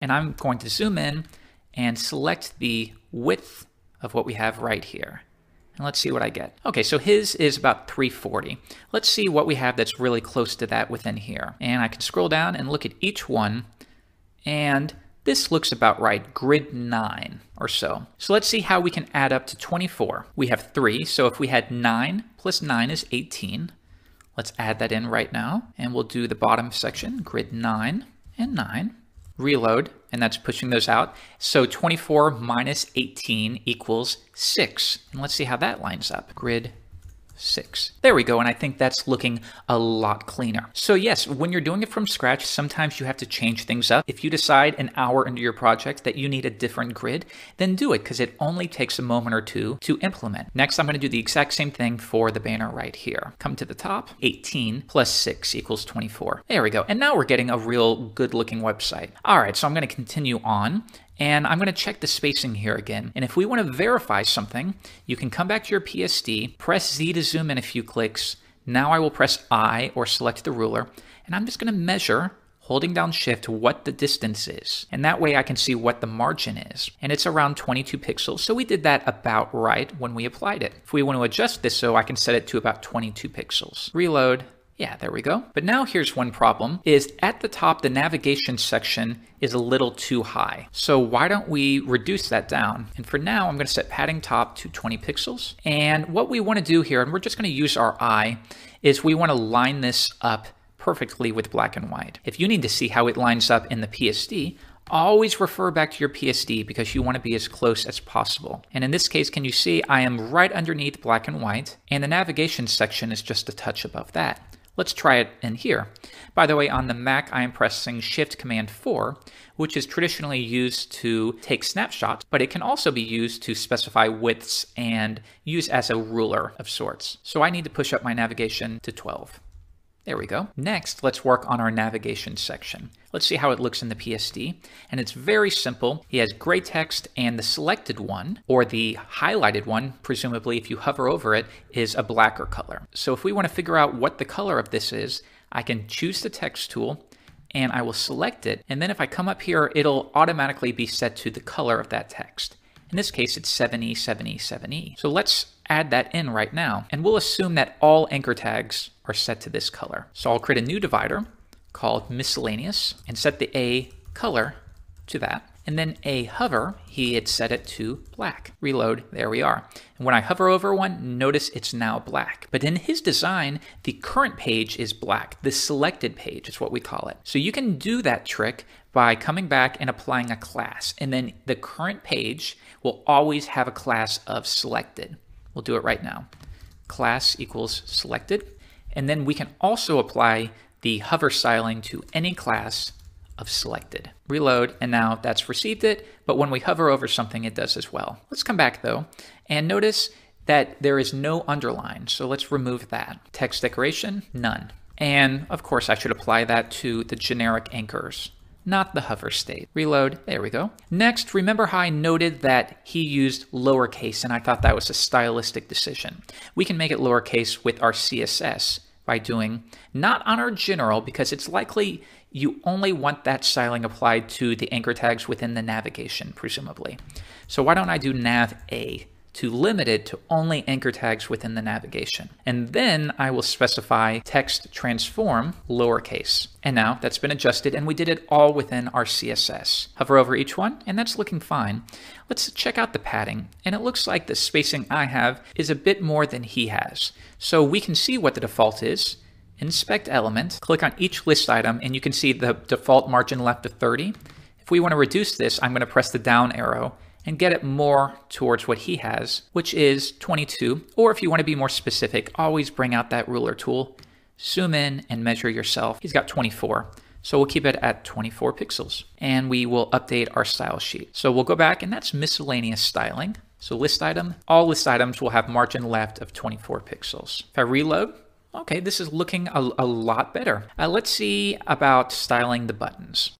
And I'm going to zoom in and select the width of what we have right here. And let's see what I get. Okay, so his is about 340. Let's see what we have that's really close to that within here. And I can scroll down and look at each one. And this looks about right, grid 9 or so. So let's see how we can add up to 24. We have 3, so if we had 9 plus 9 is 18. Let's add that in right now. And we'll do the bottom section, grid 9 and 9. Reload, and that's pushing those out. So 24 minus 18 equals 6. And let's see how that lines up. Grid 6. There we go, and I think that's looking a lot cleaner. So yes, when you're doing it from scratch, sometimes you have to change things up. If you decide an hour into your project that you need a different grid, then do it, because it only takes a moment or two to implement. Next, I'm going to do the exact same thing for the banner right here. Come to the top, 18 plus 6 equals 24. There we go, and now we're getting a real good looking website. All right, so I'm going to continue on. And I'm going to check the spacing here again. And if we want to verify something, you can come back to your PSD, press Z to zoom in a few clicks. Now I will press I or select the ruler, and I'm just going to measure, holding down Shift, what the distance is. And that way I can see what the margin is. And it's around 22 pixels. So we did that about right when we applied it. If we want to adjust this, so I can set it to about 22 pixels. Reload. Yeah, there we go. But now here's one problem, is at the top, the navigation section is a little too high. So why don't we reduce that down? And for now, I'm going to set padding top to 20 pixels. And what we want to do here, and we're just going to use our eye, is we want to line this up perfectly with black and white. If you need to see how it lines up in the PSD, always refer back to your PSD because you want to be as close as possible. And in this case, can you see I am right underneath black and white, and the navigation section is just a touch above that. Let's try it in here. By the way, on the Mac, I am pressing Shift Command 4, which is traditionally used to take snapshots, but it can also be used to specify widths and use as a ruler of sorts. So I need to push up my navigation to 12. There we go. Next, let's work on our navigation section. Let's see how it looks in the PSD. And it's very simple. He has gray text, and the selected one, or the highlighted one, presumably if you hover over it, is a blacker color. So if we want to figure out what the color of this is, I can choose the text tool, and I will select it. And then if I come up here, it'll automatically be set to the color of that text. In this case, it's 7E, 7E, 7E. So let's add that in right now. And we'll assume that all anchor tags are set to this color. So I'll create a new divider called miscellaneous and set the A color to that. And then a hover, he had set it to black. Reload, there we are. And when I hover over one, notice it's now black. But in his design, the current page is black. The selected page is what we call it. So you can do that trick by coming back and applying a class. And then the current page will always have a class of selected. We'll do it right now. Class equals selected. And then we can also apply the hover styling to any class of selected. Reload, and now that's received it, but when we hover over something, it does as well. Let's come back though, and notice that there is no underline, so let's remove that. Text decoration, none. And of course, I should apply that to the generic anchors, not the hover state. Reload, there we go. Next, remember how I noted that he used lowercase, and I thought that was a stylistic decision. We can make it lowercase with our CSS by doing, not on our general, because it's likely you only want that styling applied to the anchor tags within the navigation, presumably. So why don't I do nav A to limit it to only anchor tags within the navigation. And then I will specify text transform lowercase. And now that's been adjusted, and we did it all within our CSS. Hover over each one, and that's looking fine. Let's check out the padding, and it looks like the spacing I have is a bit more than he has. So we can see what the default is. Inspect element, click on each list item, and you can see the default margin left of 30. If we want to reduce this, I'm going to press the down arrow and get it more towards what he has, which is 22. Or if you want to be more specific, always bring out that ruler tool, zoom in and measure yourself. He's got 24. So we'll keep it at 24 pixels, and we will update our style sheet. So we'll go back, and that's miscellaneous styling. So list item, all list items will have margin left of 24 pixels. If I reload, okay, this is looking a lot better. Let's see about styling the buttons.